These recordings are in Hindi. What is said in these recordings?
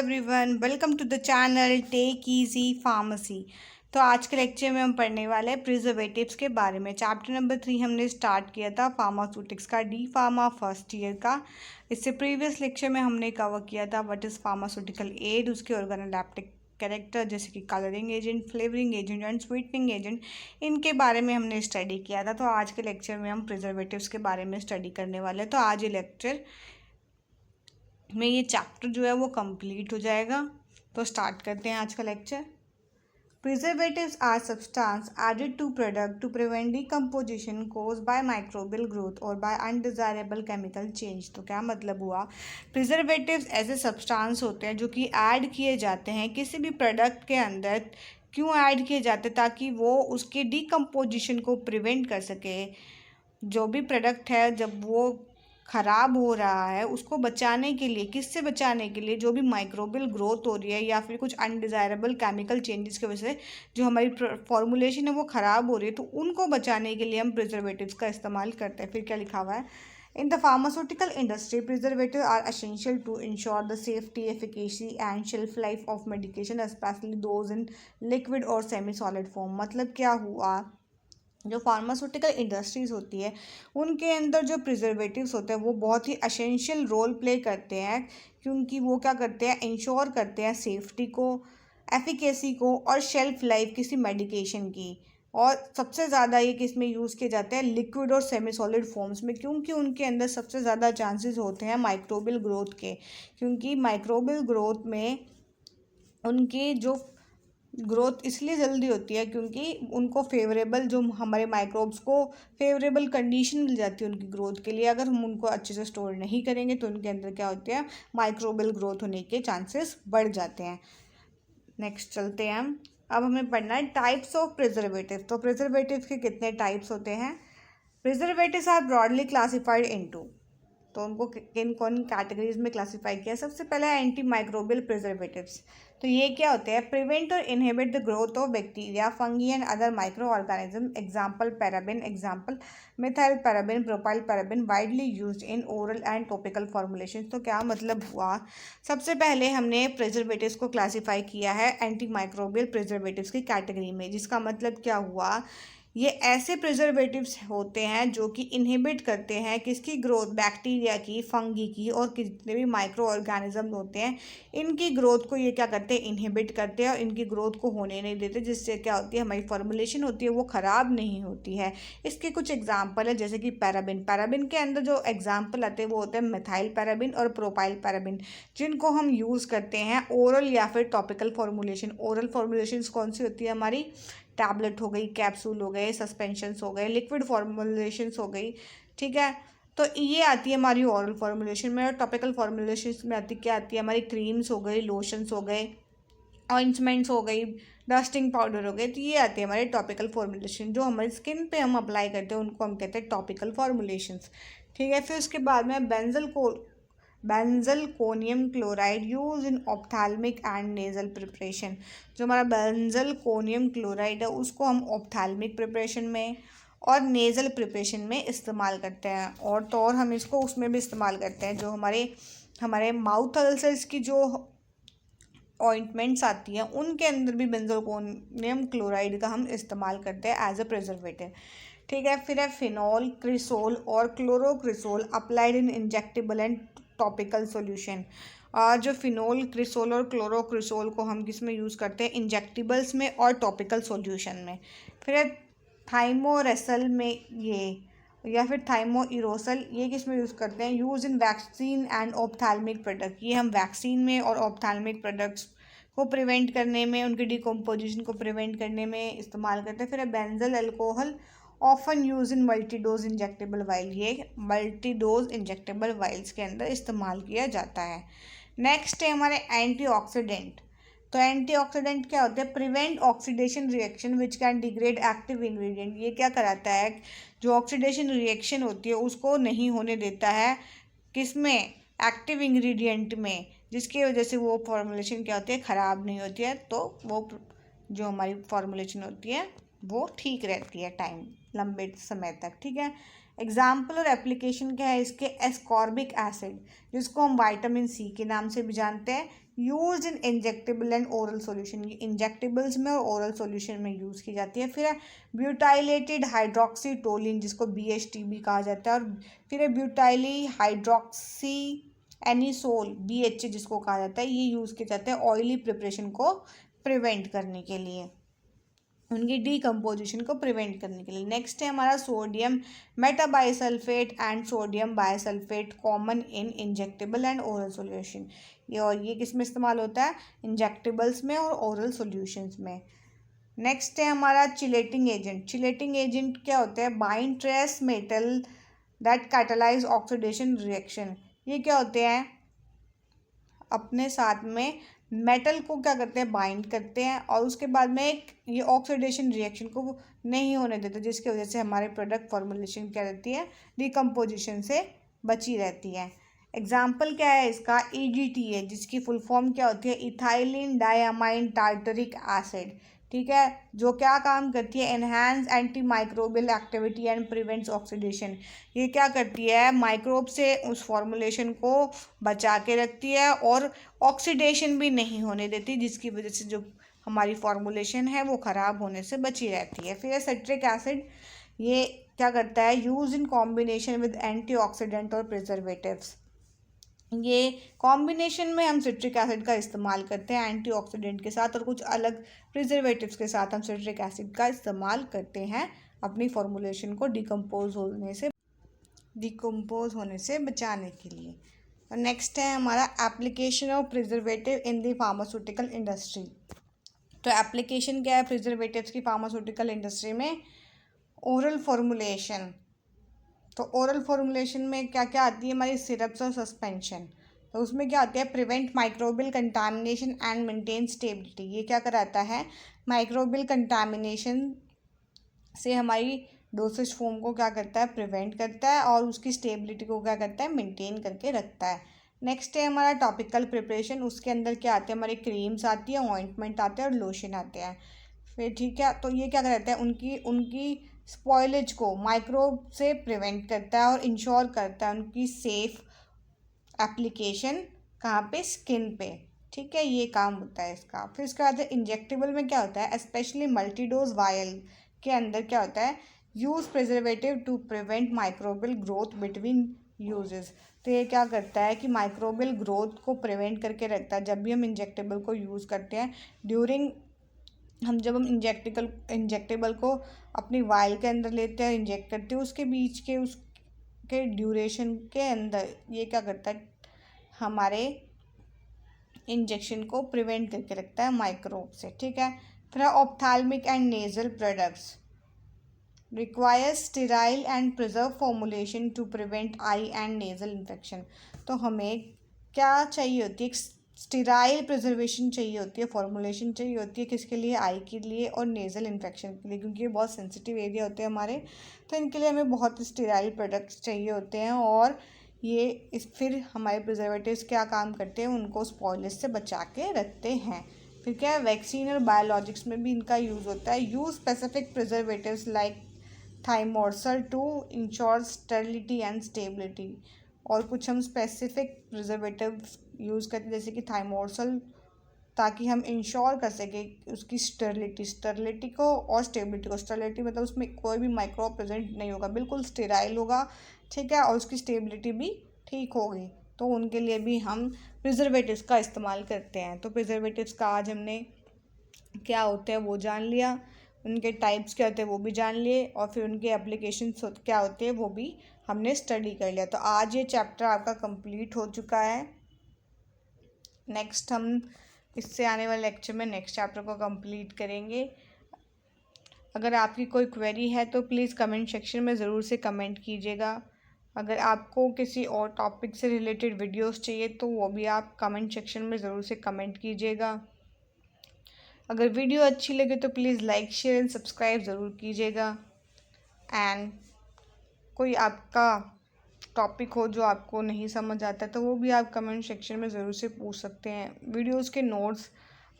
Everyone, welcome to the channel take easy pharmacy. तो आज के लेक्चर में हम पढ़ने वाले हैं प्रिजर्वेटिव्स के बारे में। चैप्टर नंबर 3 हमने स्टार्ट किया था फार्मास्यूटिक्स का, डी फार्मा फर्स्ट ईयर का। इससे प्रीवियस लेक्चर में हमने कवर किया था व्हाट इज़ फार्मास्यूटिकल एड, उसके ऑर्गेनोलेप्टिक कैरेक्टर जैसे कि colouring agent, flavouring agent and sweetening agent, इनके बारे में हमने स्टडी किया था। तो आज के लेक्चर में हम प्रिजर्वेटिव्स के बारे में स्टडी करने वाले हैं। तो आज ये लेक्चर में ये चैप्टर जो है वो कंप्लीट हो जाएगा। तो स्टार्ट करते हैं आज का lecture. Preservatives are substance added to product to prevent decomposition caused by microbial growth और बाय अनडिजायरेबल केमिकल चेंज। तो क्या मतलब हुआ, प्रिजर्वेटिव्स ऐसे सब्सटेंस होते हैं जो कि ऐड किए जाते हैं किसी भी प्रोडक्ट के अंदर। क्यों ऐड किए जाते हैं? ताकि वो उसके डिकम्पोजिशन को प्रिवेंट कर सके। जो भी प्रोडक्ट है जब वो ख़राब हो रहा है उसको बचाने के लिए, किससे बचाने के लिए, जो भी माइक्रोबियल ग्रोथ हो रही है या फिर कुछ अनडिज़ायरेबल केमिकल चेंजेस की वजह से जो हमारी फॉर्मुलेशन है वो ख़राब हो रही है, तो उनको बचाने के लिए हम प्रिजर्वेटिव्स का इस्तेमाल करते हैं। फिर क्या लिखा हुआ है, in the pharmaceutical industry preservative are essential to ensure the safety, efficacy and shelf life of medication, specially those in liquid और सेमी सॉलिड फॉर्म। मतलब क्या हुआ, जो फार्मास्यूटिकल इंडस्ट्रीज़ होती है उनके अंदर जो प्रिजर्वेटिव्स होते हैं वो बहुत ही एसेंशियल रोल प्ले करते हैं, क्योंकि वो क्या करते हैं, इंश्योर करते हैं सेफ्टी को, एफिकेसी को और शेल्फ लाइफ किसी मेडिकेशन की। और सबसे ज़्यादा ये किस में यूज़ किए जाते हैं, लिक्विड और सेमी सॉलिड फॉर्म्स में, क्योंकि उनके अंदर सबसे ज़्यादा चांसेस होते हैं माइक्रोबियल ग्रोथ के। क्योंकि माइक्रोबियल ग्रोथ में उनकी जो ग्रोथ इसलिए जल्दी होती है क्योंकि उनको फेवरेबल, जो हमारे माइक्रोब्स को फेवरेबल कंडीशन मिल जाती है उनकी ग्रोथ के लिए। अगर हम उनको अच्छे से स्टोर नहीं करेंगे तो उनके अंदर क्या होते हैं, माइक्रोबियल ग्रोथ होने के चांसेस बढ़ जाते हैं। नेक्स्ट चलते हैं हम। अब हमें पढ़ना है टाइप्स ऑफ प्रिजर्वेटिव। तो प्रिजर्वेटिव के कितने टाइप्स होते हैं। Preservatives are broadly classified into, तो उनको किन कौन कैटेगरीज में क्लासीफाई किया। सबसे पहला है एंटी माइक्रोबियल प्रिजर्वेटिव्स। तो ये क्या होते हैं, प्रिवेंट और inhibit the growth of bacteria, fungi and other micro organism. Example paraben, example methyl paraben, propyl paraben, widely used in oral and topical formulation. तो क्या मतलब हुआ, सबसे पहले हमने प्रिजर्वेटिव्स को क्लासीफाई किया है एंटी माइक्रोबियल प्रिजर्वेटिव्स की कैटेगरी में, जिसका मतलब क्या हुआ, ये ऐसे प्रिजर्वेटिव्स होते हैं जो कि इनहिबिट करते हैं किसकी ग्रोथ, बैक्टीरिया की, फंगी की और कितने भी माइक्रो ऑर्गेनिज्म होते हैं इनकी ग्रोथ को ये क्या करते हैं, इनहिबिट करते हैं और इनकी ग्रोथ को होने नहीं देते, जिससे क्या होती है, हमारी फॉर्मुलेशन होती है वो ख़राब नहीं होती है। इसके कुछ एग्जाम्पल है, जैसे कि पैराबिन। पैराबिन के अंदर जो एग्जाम्पल आते हैं वो होते हैं मिथाइल पैराबिन और प्रोपाइल पैराबिन, जिनको हम यूज़ करते हैं ओरल या फिर टॉपिकल फॉर्मुलेशन। ओरल फॉर्मुलेशन कौन सी होती है हमारी, टैबलेट हो गई, कैप्सूल हो गए, सस्पेंशंस हो गए, लिक्विड फॉर्मुलेशंस हो गई, ठीक है। तो ये आती है हमारी ओरल फॉर्मुलेशन में। और टॉपिकल फॉर्मुलेशंस में आती क्या आती है हमारी, क्रीम्स हो गई, लोशंस हो गए, ऑइंटमेंट्स हो गई, डस्टिंग पाउडर हो गए। तो ये आती है हमारे टॉपिकल फॉर्मुलेशन, जो हमारी स्किन पे हम अप्लाई करते हैं उनको हम कहते हैं टॉपिकल फॉर्मुलेशंस, ठीक है। फिर उसके बाद में benzalkonium chloride use in ophthalmic and nasal preparation. जो हमारा बेंजलकोनियम क्लोराइड है उसको हम ऑप्थेल्मिक प्रिपरेशन में और नेज़ल प्रिपरेशन में इस्तेमाल करते हैं। और तो और हम इसको उसमें भी इस्तेमाल करते हैं, जो हमारे माउथ अल्सर्स की जो ऑइंटमेंट्स आती हैं उनके अंदर भी बेंजोकोनियम क्लोराइड का हम इस्तेमाल करते हैं एज अ प्रिजर्वेटिव, ठीक है। फिर है फिनॉल, क्रिसोल और chlorocresol applied in injectable and topical solution. जो फिनोल, क्रिसोल और क्लोरोक्रिसोल को हम किस में यूज़ करते हैं, इंजेक्टेबल्स में और टॉपिकल सॉल्यूशन में। फिर है थाइमोरेसल में ये, या फिर थाइमोइरोसल, ये किस में यूज़ करते हैं, use in vaccine and ophthalmic product. ये हम वैक्सीन में और ऑप्थेल्मिक प्रोडक्ट्स को प्रिवेंट करने में, उनकी डिकम्पोजिशन को प्रिवेंट करने में इस्तेमाल करते हैं। फिर है benzyl alcohol, often use in multi dose injectable while, ये मल्टी डोज इंजेक्टेबल वाइल्स के अंदर इस्तेमाल किया जाता है। नेक्स्ट है हमारे एंटीऑक्सीडेंट। तो एंटीऑक्सीडेंट क्या होते हैं, prevent oxidation reaction which can degrade active ingredient. ये क्या कराता है, जो ऑक्सीडेशन रिएक्शन होती है उसको नहीं होने देता है, किसमें, एक्टिव इंग्रेडिएंट में, जिसकी वजह से वो फॉर्मुलेशन क्या होती है, ख़राब नहीं होती है। तो वो जो हमारी फॉर्मुलेशन होती है वो ठीक रहती है टाइम, लंबे समय तक, ठीक है। एग्जाम्पल और एप्लीकेशन क्या है इसके, एस्कॉर्बिक एसिड, जिसको हम विटामिन सी के नाम से भी जानते हैं, use in injectable and oral solution, ये इंजेक्टेबल्स में और ओरल सॉल्यूशन में यूज़ की जाती है। फिर है ब्यूटाइलेटेड हाइड्रोक्सीटोलिन, जिसको BHT भी कहा जाता है, और फिर है ब्यूटाइली हाइड्रोक्सी एनिसोल BHA जिसको कहा जाता है, ये यूज़ किए जाते हैं ऑयली प्रिपरेशन को प्रिवेंट करने के लिए, उनकी डीकम्पोजिशन को प्रिवेंट करने के लिए। नेक्स्ट है हमारा sodium metabisulphite and sodium bisulphite, common in injectable and oral solution. ये किस में इस्तेमाल होता है? इंजेक्टेबल्स में और ओरल सॉल्यूशंस में। नेक्स्ट है हमारा चिलेटिंग एजेंट। चिलेटिंग एजेंट क्या होता है? Bind trace metal that catalyse oxidation reaction. ये क्या होते हैं? अपने साथ में मेटल को क्या करते हैं? बाइंड करते हैं, और उसके बाद में एक ये ऑक्सीडेशन रिएक्शन को नहीं होने देते, जिसकी वजह से हमारे प्रोडक्ट फॉर्मुलेशन क्या रहती है? डिकम्पोजिशन से बची रहती है। एग्जाम्पल क्या है इसका? EDTA, जिसकी फुल फॉर्म क्या होती है? Ethylene diamine tartaric acid. ठीक है, जो क्या काम करती है? Enhance anti microbial activity and prevents oxidation. ये क्या करती है? माइक्रोब से उस फॉर्मुलेशन को बचा के रखती है और ऑक्सीडेशन भी नहीं होने देती, जिसकी वजह से जो हमारी फॉर्मुलेशन है वो ख़राब होने से बची रहती है। फिर सिट्रिक एसिड, ये क्या करता है? Use in combination with antioxidant और प्रिजर्वेटिव्स। ये कॉम्बिनेशन में हम सिट्रिक एसिड का इस्तेमाल करते हैं एंटीऑक्सीडेंट के साथ, और कुछ अलग प्रिजर्वेटिव्स के साथ हम सिट्रिक एसिड का इस्तेमाल करते हैं अपनी फॉर्मुलेशन को डिकम्पोज होने से बचाने के लिए। और नेक्स्ट है हमारा application of preservative in the pharmaceutical industry. तो एप्लीकेशन क्या है प्रिजर्वेटिव्स की फार्मास्यूटिकल इंडस्ट्री में? Oral formulation. तो ओरल फॉर्मुलेशन में क्या क्या आती है हमारी? सिरप्स और सस्पेंशन। तो उसमें क्या होता है? Prevent microbial contamination and maintain stability. ये क्या कराता है? माइक्रोबियल कंटामिनेशन से हमारी डोसेज फॉर्म को क्या करता है? प्रिवेंट करता है, और उसकी स्टेबिलिटी को क्या करता है? मेंटेन करके रखता है। नेक्स्ट है हमारा टॉपिकल प्रिपरेशन। उसके अंदर क्या आते हैं? हमारी क्रीम्स आती है, ऑइंटमेंट आते हैं और लोशन आते हैं। फिर ठीक है, तो ये क्या करता है? उनकी स्पॉइलेज को माइक्रोब से प्रिवेंट करता है और इंश्योर करता है उनकी सेफ एप्लीकेशन कहाँ पे? स्किन पे। ठीक है, ये काम होता है इसका। फिर इसके बाद इंजेक्टेबल में क्या होता है? स्पेशली मल्टीडोज वायल के अंदर क्या होता है? Use preservative to prevent microbial growth between uses. तो ये क्या करता है कि माइक्रोबियल ग्रोथ को प्रिवेंट करके रखता है जब भी हम इंजेक्टेबल को यूज़ करते हैं। जब हम इंजेक्टेबल को अपनी वायल के अंदर लेते हैं, इंजेक्ट करते हैं, उसके बीच के उसके ड्यूरेशन के अंदर ये क्या करता है? हमारे इंजेक्शन को प्रिवेंट करके रखता है माइक्रोब से। ठीक है, फिर ophthalmic and nasal products requires sterile and preserved formulation to prevent eye and nasal infection। तो हमें क्या चाहिए होती है? स्टेराइल प्रिजर्वेशन चाहिए होती है, फॉर्मुलेशन चाहिए होती है, किसके लिए? आई के लिए और नेज़ल इन्फेक्शन के लिए, क्योंकि ये बहुत सेंसिटिव एरिया होते हैं हमारे, तो इनके लिए हमें बहुत स्टेराइल प्रोडक्ट्स चाहिए होते हैं। और फिर हमारे प्रिजर्वेटिव्स क्या काम करते हैं? उनको स्पॉइलेज से बचा के रखते हैं। फिर क्या है? वैक्सीन और बायोलॉजिक्स में भी इनका यूज़ होता है। Use specific preservatives like thiomersal to ensure sterility and stability. और कुछ हम स्पेसिफिक प्रिजर्वेटिव यूज़ करते हैं जैसे कि थाइमोर्सल, ताकि हम इंश्योर कर सकें उसकी स्टेरिलिटी को और स्टेबिलिटी को। स्टेरिलिटी मतलब उसमें कोई भी माइक्रोब प्रेजेंट नहीं होगा, बिल्कुल स्टेराइल होगा। ठीक है, और उसकी स्टेबिलिटी भी ठीक होगी। तो उनके लिए भी हम प्रिजर्वेटिव्स का इस्तेमाल करते हैं। तो प्रिजर्वेटिव्स का आज हमने क्या होते हैं वो जान लिया, उनके टाइप्स क्या होते हैं वो भी जान लिए, और फिर उनके एप्लीकेशंस क्या होते हैं वो भी हमने स्टडी कर लिया। तो आज ये चैप्टर आपका कंप्लीट हो चुका है। नेक्स्ट हम इससे आने वाले लेक्चर में नेक्स्ट चैप्टर को कंप्लीट करेंगे। अगर आपकी कोई क्वेरी है तो प्लीज़ कमेंट सेक्शन में ज़रूर से कमेंट कीजिएगा। अगर आपको किसी और टॉपिक से रिलेटेड वीडियोस चाहिए तो वो भी आप कमेंट सेक्शन में ज़रूर से कमेंट कीजिएगा। अगर वीडियो अच्छी लगे तो please like share and subscribe ज़रूर कीजिएगा। एंड कोई आपका टॉपिक हो जो आपको नहीं समझ आता तो वो भी आप कमेंट सेक्शन में ज़रूर से पूछ सकते हैं। वीडियोस के नोट्स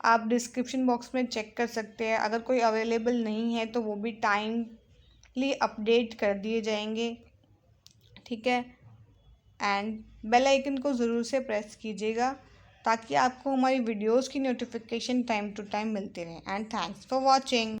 आप डिस्क्रिप्शन बॉक्स में चेक कर सकते हैं। अगर कोई अवेलेबल नहीं है तो वो भी टाइमली अपडेट कर दिए जाएंगे। ठीक है, एंड बेल आइकन को ज़रूर से प्रेस कीजिएगा ताकि आपको हमारी वीडियोज़ की नोटिफिकेशन टाइम टू टाइम मिलती रहे। And thanks for watching.